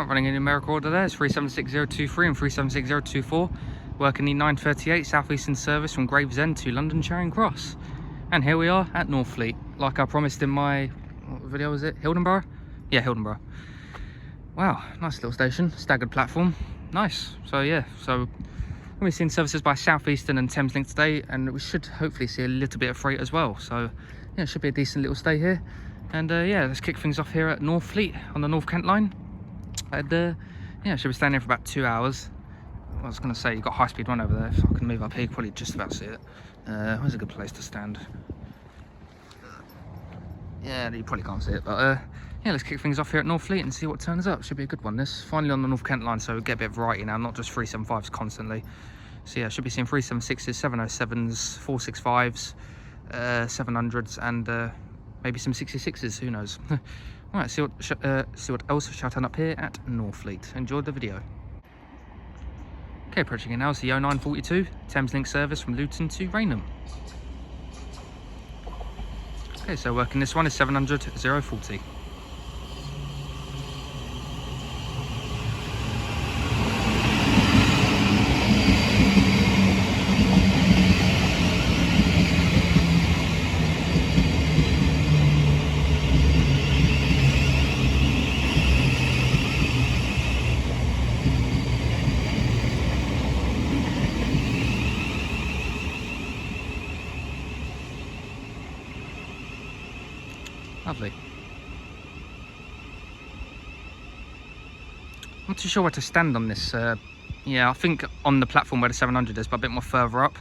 Right, running in numerical order there. It's 376023 and 376024. Working the 938 Southeastern service from Gravesend to London Charing Cross. And here we are at Northfleet, like I promised in my, what video was it? Hildenborough? Yeah, Hildenborough. Wow, nice little station, staggered platform. Nice. So yeah, so we're seeing services by Southeastern and Thameslink today, and we should hopefully see a little bit of freight as well. So yeah, it should be a decent little stay here. And yeah, let's kick things off here at Northfleet on the North Kent line. And yeah, should be staying here for about 2 hours. I was going to say, you've got high-speed one over there. If I can move up here, you can probably just about see it. Where's a good place to stand? Yeah, you probably can't see it, but yeah, let's kick things off here at Northfleet and see what turns up. Should be a good one, this. Finally on the North Kent line, so we get a bit of variety now, not just 375s constantly. So yeah, should be seeing 376s, 707s, 465s, 700s, and maybe some 66s, who knows. Right, see what else shall turn up here at Northfleet. Enjoy the video. Okay, approaching in now is the 0942 Thameslink service from Luton to Rainham. Okay, so working this one is 700 040. Lovely. Not too sure where to stand on this. Yeah, I think on the platform where the 700 is, but a bit more further up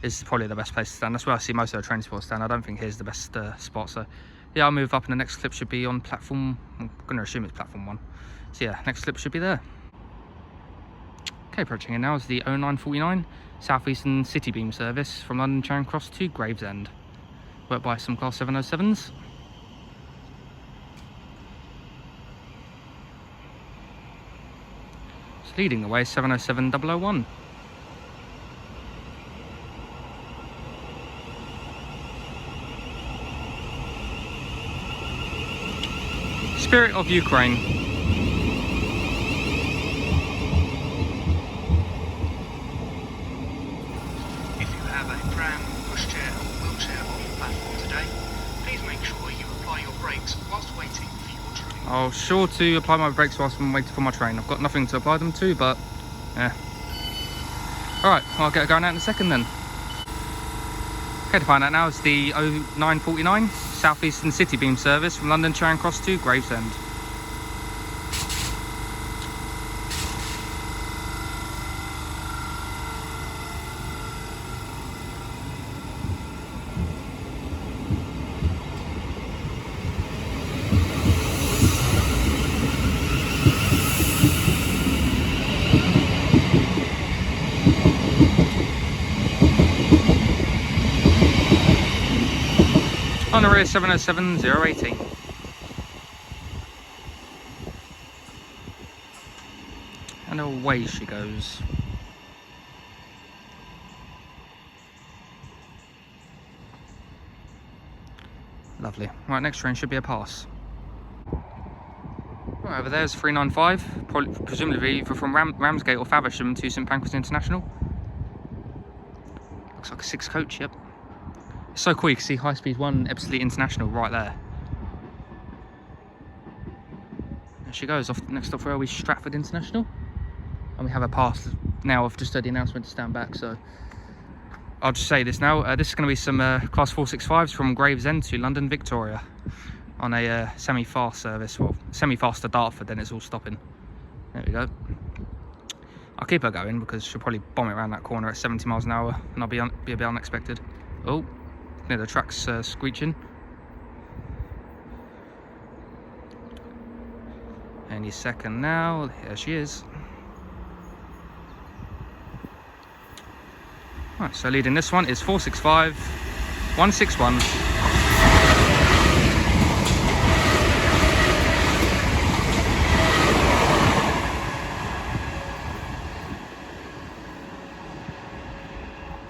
is probably the best place to stand. That's where I see most of the transport stand. I don't think here's the best spot. So yeah, I'll move up, and the next clip should be on platform. I'm going to assume it's platform 1. So yeah, next clip should be there. Okay, approaching in now is the 0949 Southeastern City Beam service from London Charing Cross to Gravesend. Worked by some Class 707s. Leading the way, 707-001. Spirit of Ukraine. If you have a pram, pushchair or wheelchair on your platform today, please make sure you apply your brakes whilst waiting for your train. I'll sure to apply my brakes whilst I'm waiting for my train. I've got nothing to apply them to, but yeah. Alright, I'll get going out in a second then. Okay, to find out now is the 0949 Southeastern City Beam service from London Charing Cross to Gravesend. On the rear, 707-018. And away she goes. Lovely. Right, next train should be a pass. Right, over there is 395, presumably either from Ramsgate or Faversham to St Pancras International. Looks like a 6 coach, yep. It's so cool, you can see High Speed 1 Ebbsfleet International right there. There she goes, off next stop for her is Stratford International. And we have a pass now. I've just heard the announcement to stand back, so I'll just say this now. This is going to be some Class 465s from Gravesend to London Victoria on a semi-fast service. Well, semi-fast to Dartford, then it's all stopping. There we go. I'll keep her going because she'll probably bomb it around that corner at 70 miles an hour, and I'll be a bit unexpected. Oh. Yeah, the track's screeching. Any second now. Here she is. Right, so leading this one is 465 161.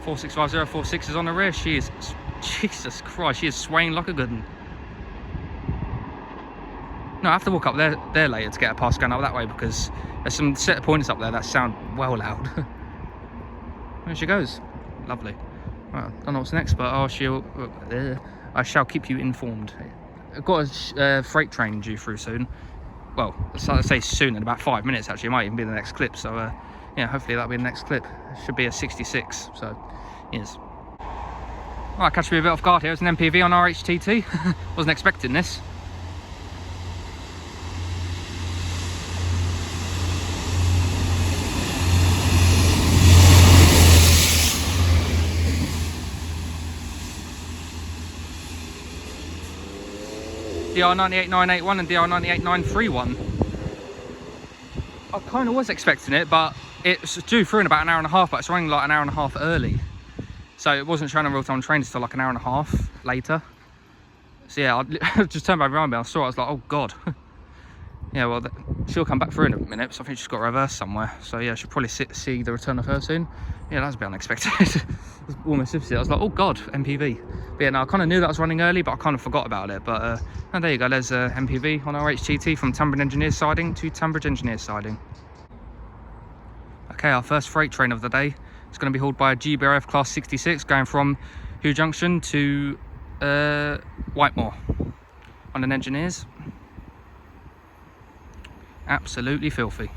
(465.046) is on the rear. She is, Jesus Christ, she is swaying like a good one. No, I have to walk up there later to get a pass going up that way, because there's some set of points up there that sound well loud. There she goes. Lovely. Well, I don't know what's next, but I shall keep you informed. I've got a freight train due through soon. Well, I say soon, in about 5 minutes actually. It might even be the next clip. So yeah, hopefully that'll be the next clip. It should be a 66. So yes. Right, catch me a bit off guard here. It's an MPV on RHTT. Wasn't expecting this. DR98981 and DR98931. I kind of was expecting it, but it's due through in about an hour and a half, but it's running like an hour and a half early. So it wasn't showing on real-time trains until like an hour and a half later. So yeah, I just turned back around and I saw it, I was like, oh god. Yeah, well, she'll come back through in a minute, so I think she's got reverse somewhere. So yeah, she'll probably see the return of her soon. Yeah, that was a bit unexpected. It was almost opposite. I was like, oh god, MPV. But yeah, no, I kind of knew that was running early, but I kind of forgot about it. But and there you go, there's MPV on RHTT from Tunbridge Engineers siding to Tunbridge Engineers siding. Okay, our first freight train of the day is going to be hauled by a GBRF Class 66 going from Hugh Junction to Whitemore on an Engineers. Absolutely filthy.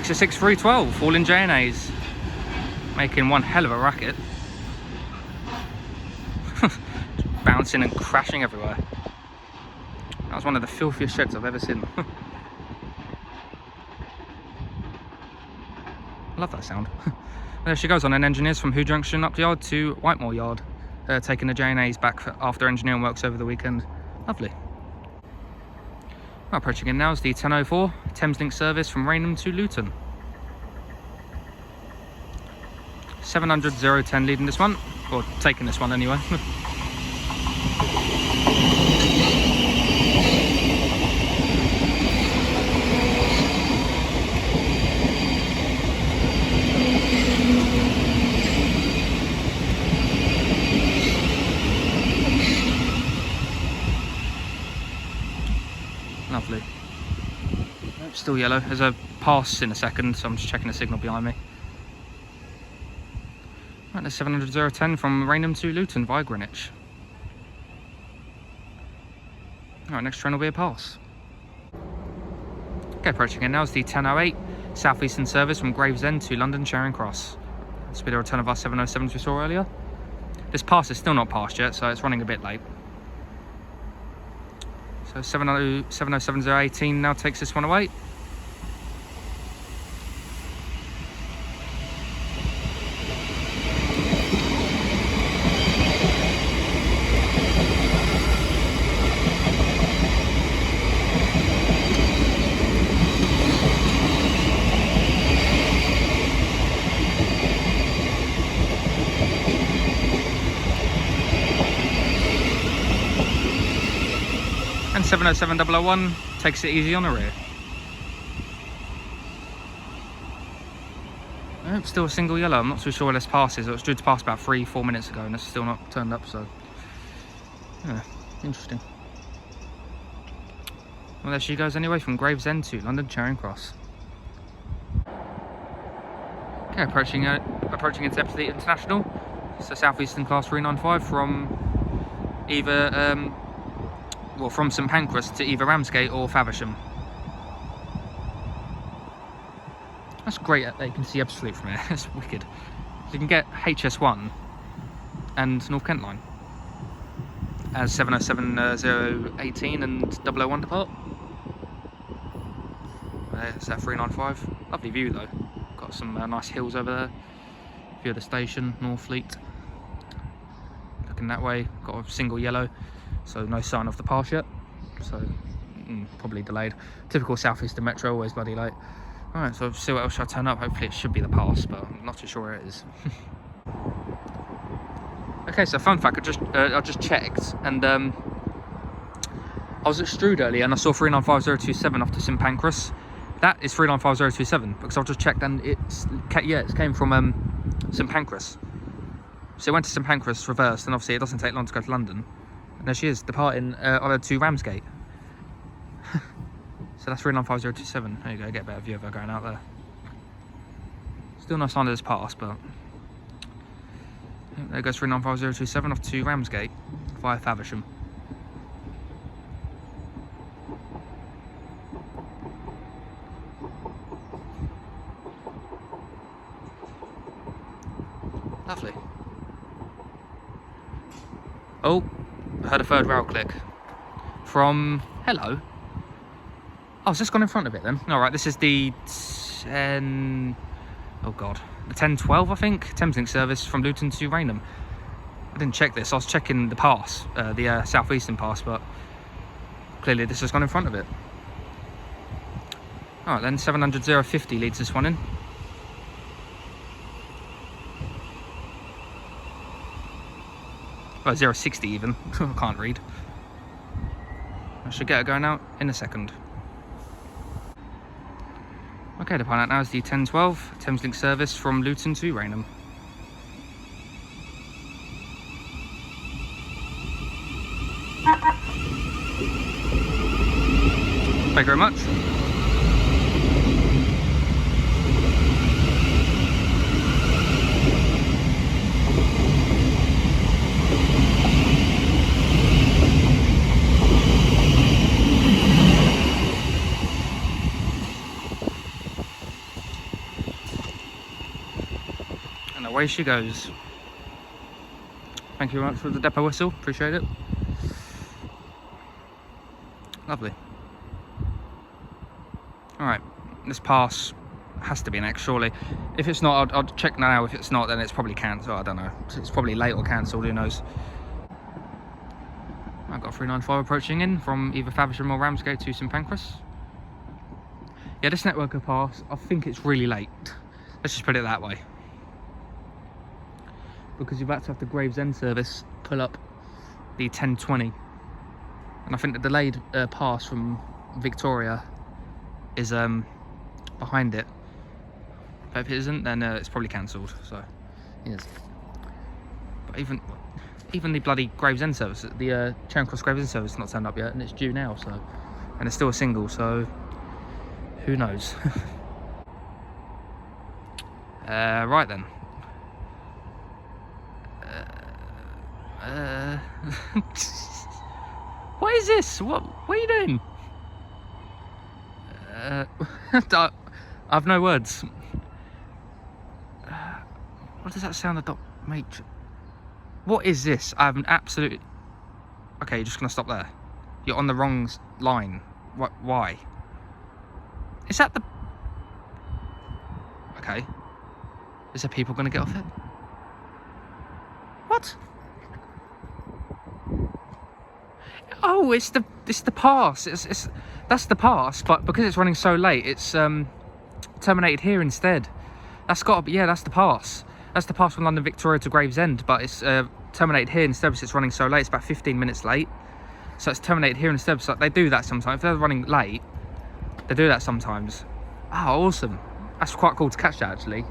Six 312, all in JNAs, making one hell of a racket. Bouncing and crashing everywhere. That was one of the filthiest sheds I've ever seen. I love that sound. There she goes on an Engineers from Hugh Junction up the yard to Whitemore Yard, taking the JNAs back after engineering works over the weekend. Lovely. Approaching in now is the 1004 Thameslink service from Rainham to Luton. 700-010 leading this one, or taking this one anyway. Lovely. Nope, still yellow. There's a pass in a second, so I'm just checking the signal behind me. Right, there's 700-010 from Rainham to Luton via Greenwich. Alright, next train will be a pass. Okay, approaching in now is the 1008 Southeastern service from Gravesend to London Charing Cross. This will be the return of our 707s we saw earlier. This pass is still not passed yet, so it's running a bit late. So 707-018 now takes this one away. And 707-001 takes it easy on the rear. Oh, still a single yellow. I'm not too sure where this passes. It was due to pass about 3-4 minutes ago and it's still not turned up, so yeah, interesting. Well, there she goes anyway from Gravesend to London Charing Cross. Okay, approaching into Ebbsfleet International. It's a Southeastern Class 395 from either well, from St Pancras to either Ramsgate or Faversham. That's great that you can see Ebbsfleet from here. It's wicked. You can get HS1 and North Kent line as 707-018 and 001 depart. There's that 395. Lovely view though. Got some nice hills over there. View of the station, Northfleet. Looking that way, got a single yellow, so no sign of the pass yet. so probably delayed. Typical Southeastern Metro, always bloody late. Alright, so see what else shall I turn up. Hopefully it should be the pass, but I'm not too sure where it is. Okay, so fun fact, I just checked, and I was at Strood earlier and I saw 395027 off to St Pancras. That is 395027 because I've just checked, and it came from St Pancras. So it went to St Pancras reversed, and obviously it doesn't take long to go to London. And there she is, departing to Ramsgate. So that's 395027. There you go, get a better view of her going out there. Still no sign of this pass, but there goes 395027 off to Ramsgate via Faversham. Lovely. Oh, I heard a third rail click from hello. Oh, it's just gone in front of it then. All right, this is the 10. Oh god, the 1012 I think. Thameslink service from Luton to Rainham. I didn't check this. I was checking the pass, the Southeastern pass, but clearly this has gone in front of it. All right then, 700-050 leads this one in. Well, 060 even. I can't read. I should get her going out in a second. Okay, the pilot now is the 1012 Thameslink service from Luton to Rainham. Thank you very much. Away she goes. Thank you very much for the depot whistle, appreciate it. Lovely. Alright, this pass has to be an X surely. If it's not, I'll check now. If it's not, then it's probably cancelled. I don't know, it's probably late or cancelled, who knows. I've got 395 approaching in from either Faversham or Ramsgate to St Pancras. Yeah, this network of pass, I think it's really late. Let's just put it that way. Because you're about to have the Gravesend service pull up the 1020, and I think the delayed pass from Victoria is behind it. But if it isn't, then it's probably cancelled. So yes. But even the bloody Gravesend service, the Charing Cross Gravesend service, is not turned up yet, and it's due now. So, and it's still a single. So who knows? Right then. What is this? What are you doing? I have no words. What does that sound? Mate, what is this? I have an absolute. Okay, you're just gonna stop there. You're on the wrong line. What? Why? Is that the? Okay. Is there people gonna get off it? What? Oh, it's the pass. That's the pass, but because it's running so late, it's terminated here instead. That's got to be, yeah, that's the pass. That's the pass from London Victoria to Gravesend, but it's terminated here instead because it's running so late. It's about 15 minutes late, so it's terminated here instead. So they do that sometimes. If they're running late, they do that sometimes. Oh, awesome. That's quite cool to catch that actually.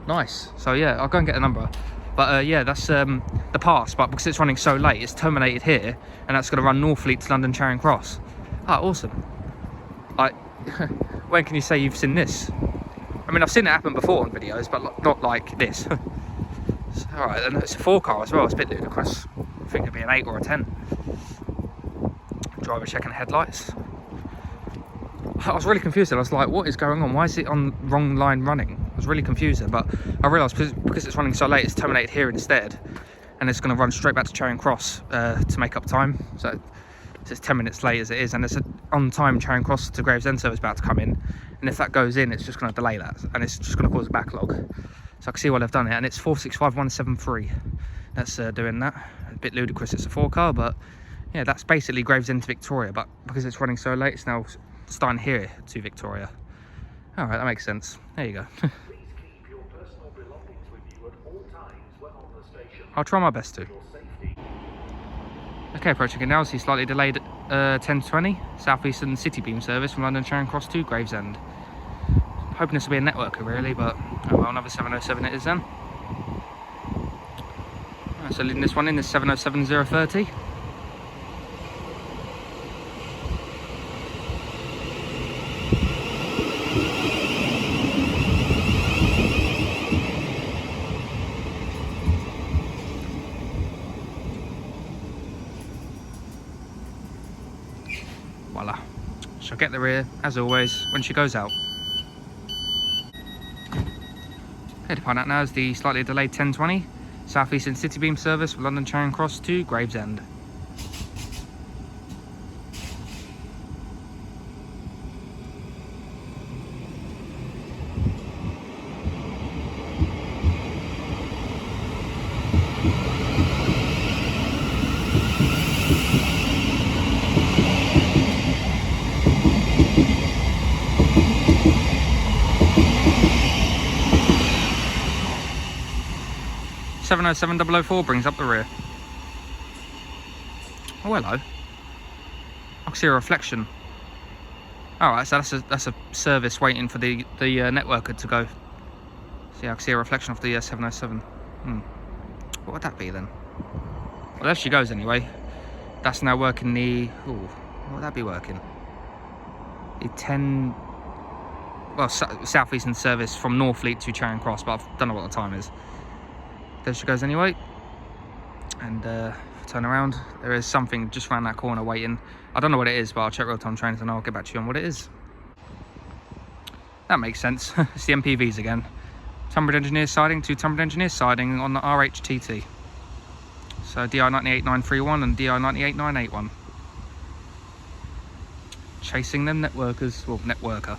Nice. So yeah, I'll go and get the number. But yeah, that's the pass, but because it's running so late, it's terminated here, and that's going to run Northfleet to London Charing Cross. Ah, awesome. Like, when can you say you've seen this? I mean, I've seen it happen before on videos, but not like this. Alright, and it's a 4-car as well, it's a bit ludicrous. I think it'd be an 8 or a 10. Driver checking headlights. I was really confused, and I was like, what is going on? Why is it on wrong line running? I was really confused, but I realised because it's running so late, it's terminated here instead, and it's going to run straight back to Charing Cross to make up time. So it's 10 minutes late as it is, and there's an on-time Charing Cross to Gravesend service about to come in, and if that goes in, it's just going to delay that, and it's just going to cause a backlog. So I can see why they've done it, and it's 465173 that's doing that. A bit ludicrous, it's a 4-car, but Yeah, that's basically Gravesend to Victoria, but because it's running so late, it's now starting here to Victoria. All right, that makes sense. There you go. Please keep your personal belongings with you at all times when on the station. I'll try my best to. For safety. Okay, approaching it now, see slightly delayed 10:20 Southeastern City Beam service from London Charing Cross to Gravesend. Hoping this will be a networker really, but oh well, another 707 it is then. Right, so leading this one in is 707-030. Voila. She'll get the rear, as always, when she goes out. Okay, to find out now is the slightly delayed 10:20 Southeastern City Beam service from London Charing Cross to Gravesend. (707-004) brings up the rear. Oh, hello. I can see a reflection. Alright, so that's a service waiting for the networker to go. See, I can see a reflection of the 707. What would that be then? Well, there she goes anyway. That's now working the... Ooh, what would that be working? The 10... Well, Southeastern service from Northfleet to Charing Cross, but I don't know what the time is. There she goes anyway. And turn around. There is something just around that corner waiting. I don't know what it is, but I'll check real-time trains and I'll get back to you on what it is. That makes sense. It's the MPVs again. Tunbridge Engineers siding to Tunbridge Engineers siding on the RHTT. So DI98931 and DI98981. Chasing them networkers, well, networker.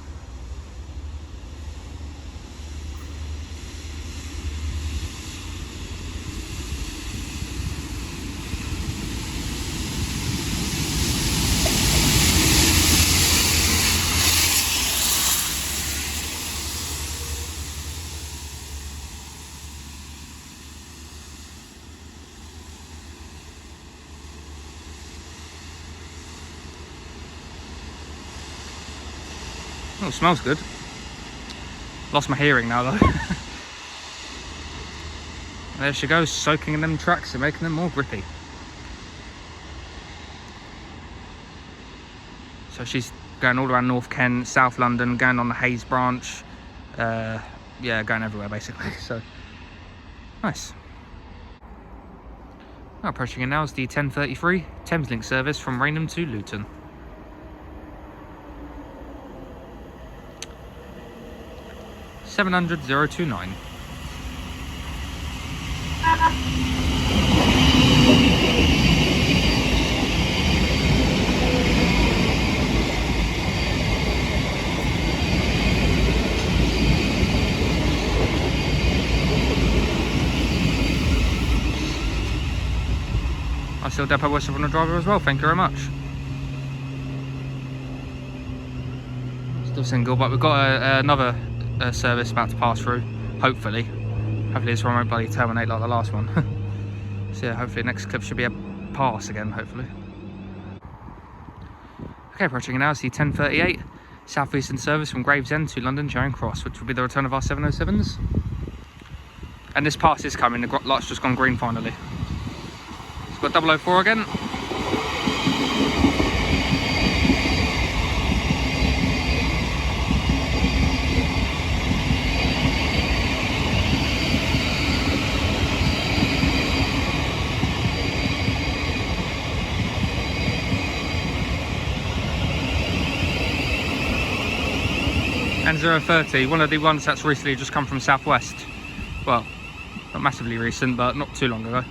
Oh, it smells good. Lost my hearing now though. There she goes, soaking in them tracks and making them more grippy. So she's going all around North Kent, South London, going on the Hayes branch. Yeah, going everywhere basically, so nice. Now approaching it now is the 10:33 Thameslink service from Rainham to Luton. (700-029). I still depot whistle from the driver as well, thank you very much. Still single, but we've got another service about to pass through, hopefully. Hopefully this one won't bloody terminate like the last one. So yeah, hopefully the next clip should be a pass again, hopefully. Okay, approaching now is the 10:38 Southeastern service from Gravesend to London Charing Cross, which will be the return of our 707s. And this pass is coming, the light's just gone green finally. So we've got 004 again. And 030, one of the ones that's recently just come from Southwest. Well, not massively recent, but not too long ago.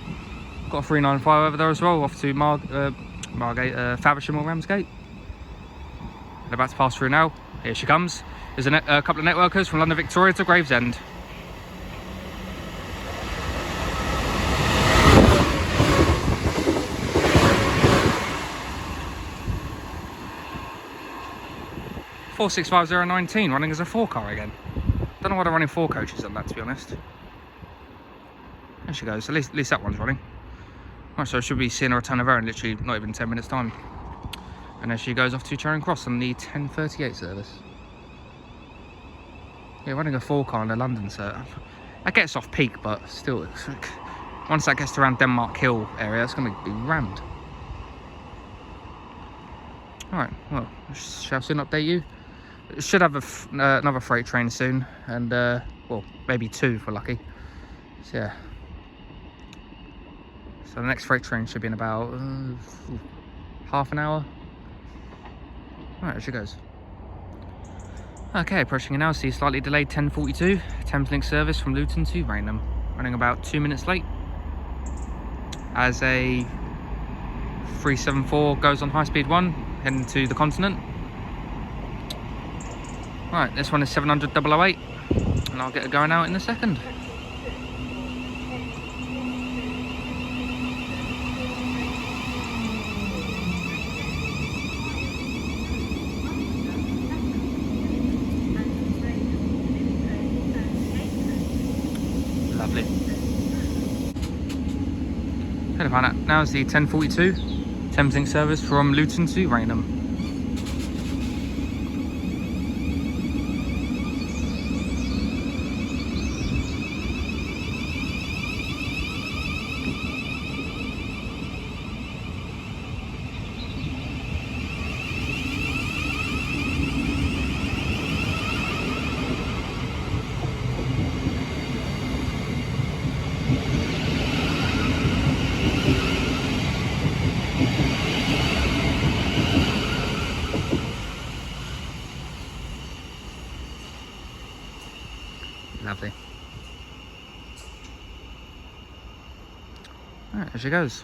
Got a 395 over there as well, off to Margate, Faversham or Ramsgate. They're about to pass through now. Here she comes. There's a couple of networkers from London Victoria to Gravesend. 465019 running as a 4 car again. Don't know why they're running 4 coaches on that, to be honest. There she goes. At least that one's running. Right, so I should be seeing a return of her in literally not even 10 minutes time. And there she goes off to Charing Cross on the 1038 service. Yeah, running a 4 car in the London circuit. That gets off peak, but still, it's like, once that gets to around Denmark Hill area, it's going to be rammed. Alright, well, shall soon update you. Should have another freight train soon, and well, maybe 2 if we're lucky. So yeah. So the next freight train should be in about half an hour. Alright, there she goes. Okay, approaching now, see slightly delayed 1042 Thameslink service from Luton to Rainham, running about 2 minutes late. As a 374 goes on high speed 1, heading to the continent. Right, this one is 700 008, and I'll get it going out in a second. Lovely. Going to find out now is the 1042 Thameslink service from Luton to Rainham. Lovely. Alright, there she goes.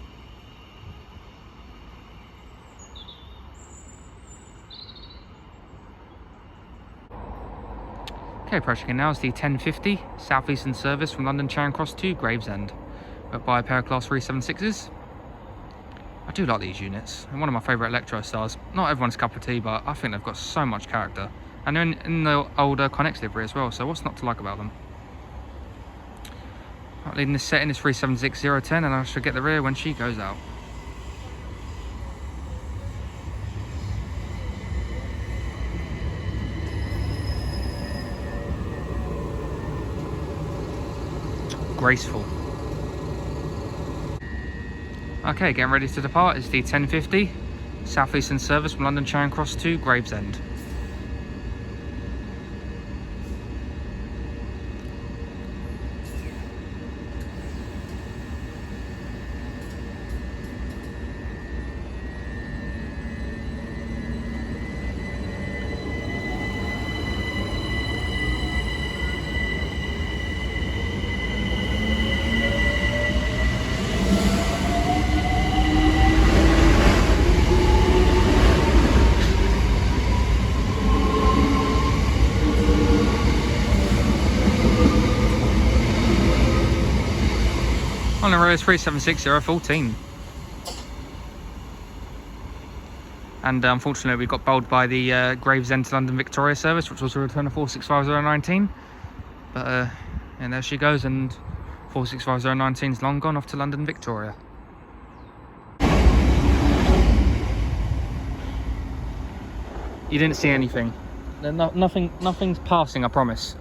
Okay, approaching in now is the 1050 Southeastern service from London Charing Cross to Gravesend, but by a pair of Class 376s. I do like these units, and one of my favourite Electrostars. Not everyone's cup of tea, but I think they've got so much character. And they're in the older Connex livery as well, so what's not to like about them? Right, leading this setting is 376010, and I should get the rear when she goes out. Graceful. Okay, getting ready to depart is the 1050 Southeastern service from London Charing Cross to Gravesend. On the road is 376014. And unfortunately we got bowled by the Gravesend to London Victoria service, which was a return of 465019. But and there she goes, and 465019 is long gone off to London Victoria. You didn't see anything. Nothing's passing, I promise.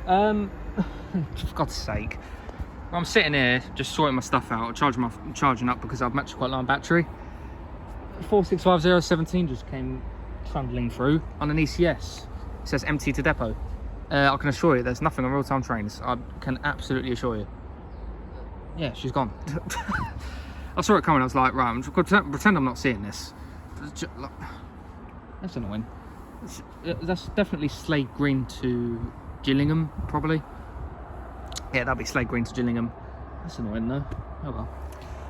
For God's sake. I'm sitting here just sorting my stuff out, charging up because I've actually quite low on battery. 465017 just came trundling through on an ECS. It says empty to depot. I can assure you there's nothing on real-time trains. I can absolutely assure you. Yeah, she's gone. I saw it coming, I was like, right, I'm just gonna pretend I'm not seeing this. That's annoying. That's definitely Slade Green to Gillingham, probably. Yeah, that'll be Slade Green to Gillingham. That's annoying though. Oh well.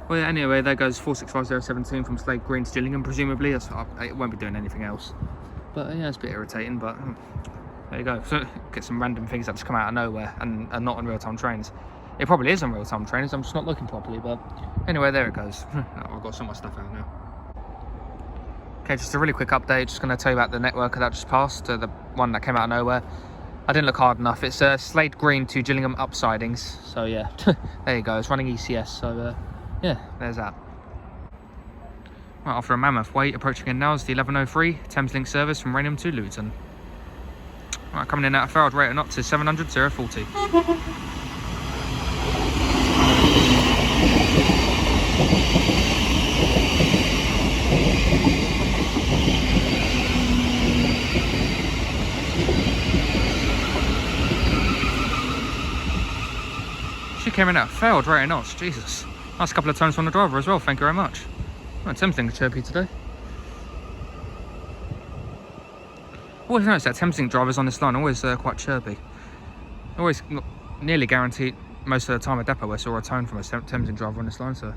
Well, yeah, anyway, there goes 465017 from Slade Green to Gillingham, presumably. It won't be doing anything else. But yeah, it's a bit irritating, but there you go. So get some random things that just come out of nowhere and not on real-time trains. It probably is on real-time trains, I'm just not looking properly, but anyway, there it goes. I've got so much stuff out now. Okay, just a really quick update. Just going to tell you about the networker that just passed, the one that came out of nowhere. I didn't look hard enough. It's Slade Green to Gillingham up sidings. So yeah, there you go. It's running ECS. So yeah, there's that. Right, after a mammoth wait, approaching in now is the 1103 Thameslink service from Rainham to Luton. Right, coming in at a Farrell rate of knots to 700 040. She came in at a failed rate of knots, Jesus. Nice couple of tones from the driver as well, thank you very much. Oh, Thameslink chirpy today. Always noticed that Thameslink drivers on this line are always quite chirpy. Always nearly guaranteed most of the time a depot I saw a tone from a Thameslink driver on this line, so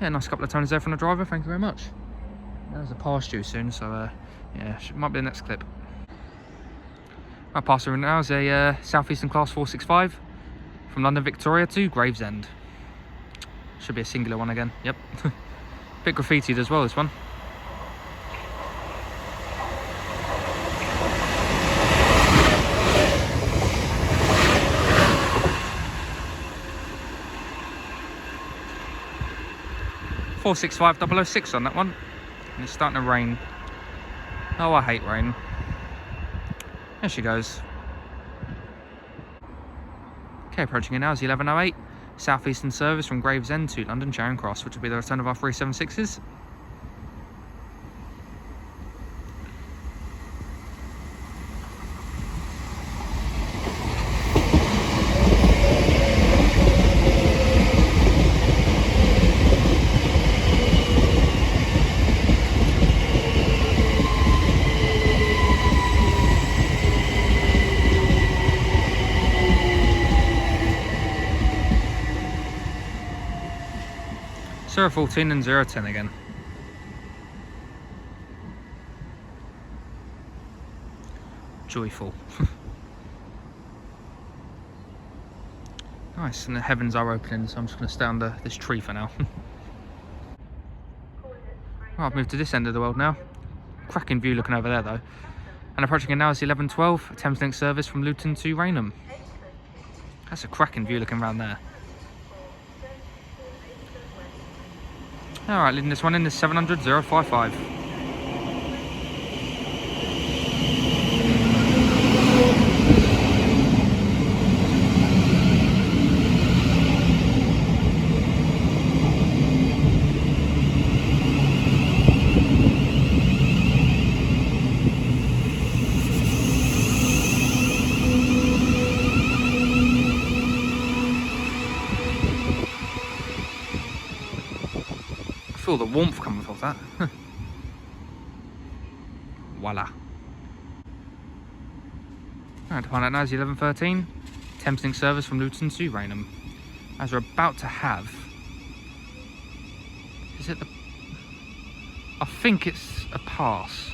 yeah, nice couple of tones there from the driver, thank you very much. There's a pass due soon, so yeah, might be the next clip. Our passer in now is a Southeastern Class 465 from London Victoria to Gravesend. Should be a singular one again, yep. Bit graffitied as well, this one. $465,006 on that one, and it's starting to rain. Oh, I hate rain. There she goes. Okay, approaching it now is the 1108 Southeastern service from Gravesend to London Charing Cross, which will be the return of our 376s. Zero 14 and 010 again. Joyful. Nice, and the heavens are opening, so I'm just going to stay under this tree for now. Right, I've moved to this end of the world now. Cracking view looking over there though. And approaching it now is the 1112 Thameslink service from Luton to Rainham. That's a cracking view looking around there. Alright, leading this one in is 700 055. Feel the warmth coming off that. Voila. Alright, to find out now is the 1113 Thameslink service from Luton to Rainham. As we're about to have, is it the, I think it's a pass.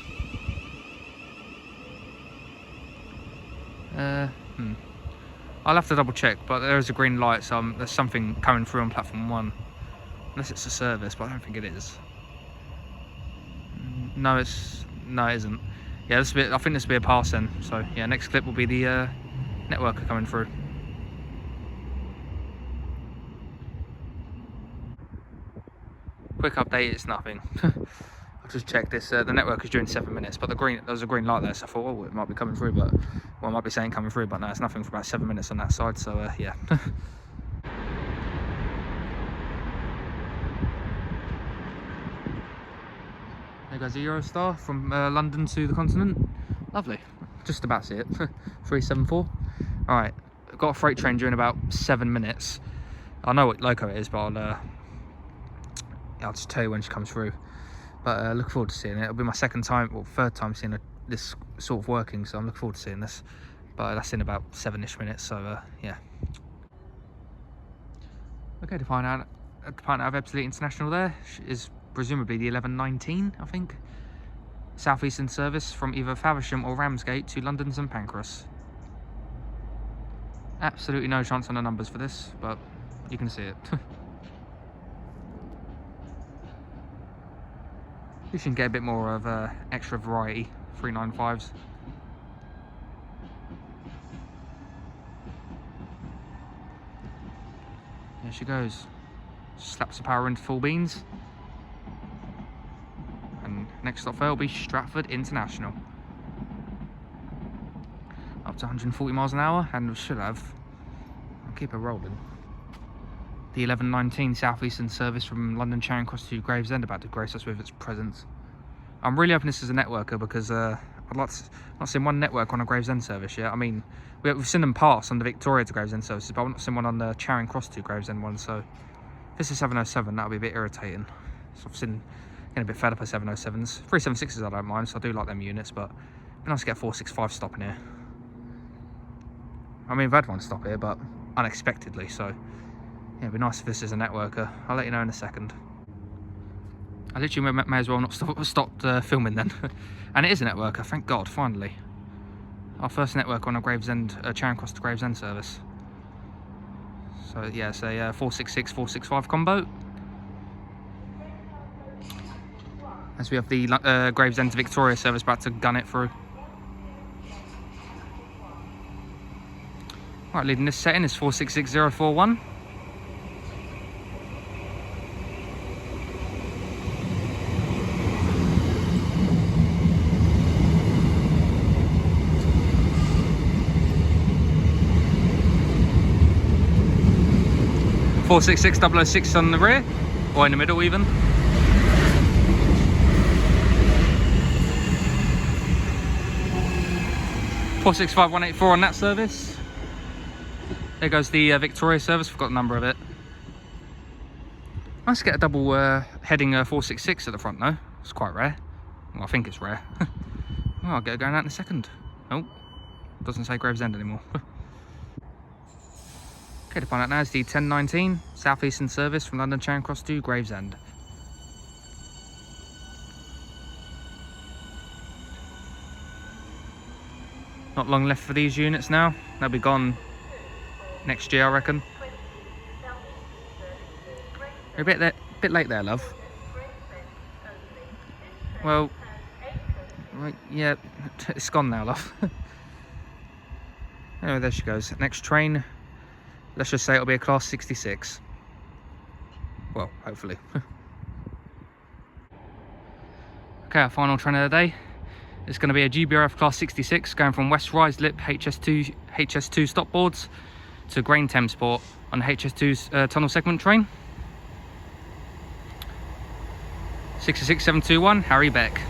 I'll have to double check, but there is a green light, so there's something coming through on platform 1. Unless it's a service, but I don't think it is. No, it isn't. Yeah, I think this will be a pass then. So yeah, next clip will be the networker coming through. Quick update, it's nothing. I've just checked this. The network is doing 7 minutes, but there was a green light there, so I thought, oh, it might be coming through, but well, I might be saying coming through, but no, it's nothing for about 7 minutes on that side. So yeah. There goes the Eurostar from London to the continent. Lovely. Just about see it. 374. Alright, I've got a freight train due in about 7 minutes. I know what loco it is, but I'll just tell you when she comes through. But look forward to seeing it. It'll be my third time seeing this sort of working, so I'm looking forward to seeing this. But that's in about 7-ish minutes, so yeah. Okay, to find out of Ebbsfleet International there is presumably the 1119, I think. Southeastern service from either Faversham or Ramsgate to London St Pancras. Absolutely no chance on the numbers for this, but you can see it. You can get a bit more of extra variety. 395s. There she goes. Slaps the power into full beans. And next stop there will be Stratford International. Up to 140 miles an hour, and we should have. I'll keep it rolling. The 1119 Southeastern service from London Charing Cross to Gravesend about to grace us with its presence. I'm really hoping this is a networker because I've not seen one network on a Gravesend service yet. I mean, we've seen them pass on the Victoria to Gravesend services, but I've not seen one on the Charing Cross to Gravesend one. So if this is 707, that'll be a bit irritating. So I've seen getting a bit fed up of 707s. 376s I don't mind, so I do like them units, but it'd be nice to get a 465 stopping here. I mean, I've had one stop here, but unexpectedly, so yeah, it'd be nice if this is a networker. I'll let you know in a second. I literally may as well not stopped filming then. And it is a networker, thank God, finally. Our first network on a Gravesend, Charing Cross to Gravesend service. So yeah, it's a 466, 465 combo. As we have the Gravesend to Victoria service about to gun it through. Right, leading this setting is 466041. .466 on the rear, or in the middle even. .465184 on that service. There goes the Victoria service, forgot the number of it. Nice to get a double heading 466 at the front though. It's quite rare. Well, I think it's rare. Well, I'll get it going out in a second. Oh, doesn't say Gravesend anymore. Okay, to find out now is the 1019 Southeastern service from London Charing Cross to Gravesend. Not long left for these units now. They'll be gone next year, I reckon. You're a bit late there, love. Well, right, yeah, it's gone now, love. Anyway, there she goes. Next train. Let's just say it'll be a class 66. Well, hopefully. Okay, our final train of the day is going to be a GBRF class 66 going from West Ruislip HS2 stopboards to Grain Thamesport on the HS2's tunnel segment train. 66721, Harry Beck.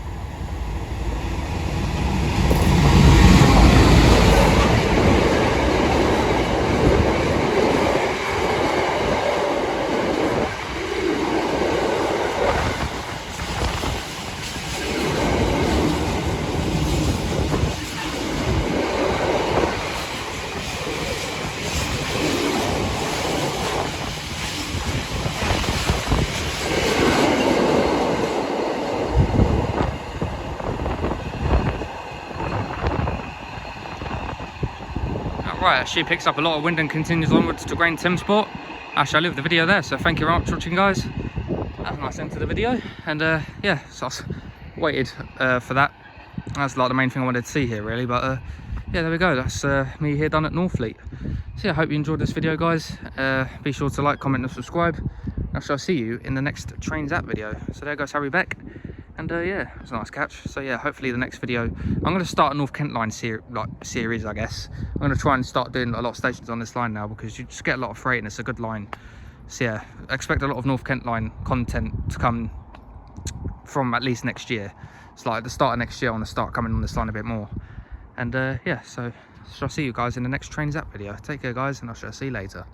Right, she picks up a lot of wind and continues onwards to Grain Thamesport. Actually, I leave the video there, so thank you very much for watching, guys. That's a nice end to the video, and yeah, so I waited for that. That's like the main thing I wanted to see here, really. But yeah, there we go. That's me here done at Northfleet. So yeah, I hope you enjoyed this video, guys. Be sure to like, comment, and subscribe. I shall see you in the next Trains App video. So there goes Harry Beck. And yeah, it was a nice catch. So yeah, hopefully the next video, I'm going to start a North Kent line series, I guess. I'm going to try and start doing a lot of stations on this line now, because you just get a lot of freight and it's a good line. So yeah, I expect a lot of North Kent line content to come from at least next year. It's like at the start of next year I want to start coming on this line a bit more. And yeah, so shall I see you guys in the next Trains App video. Take care, guys, and I shall see you later.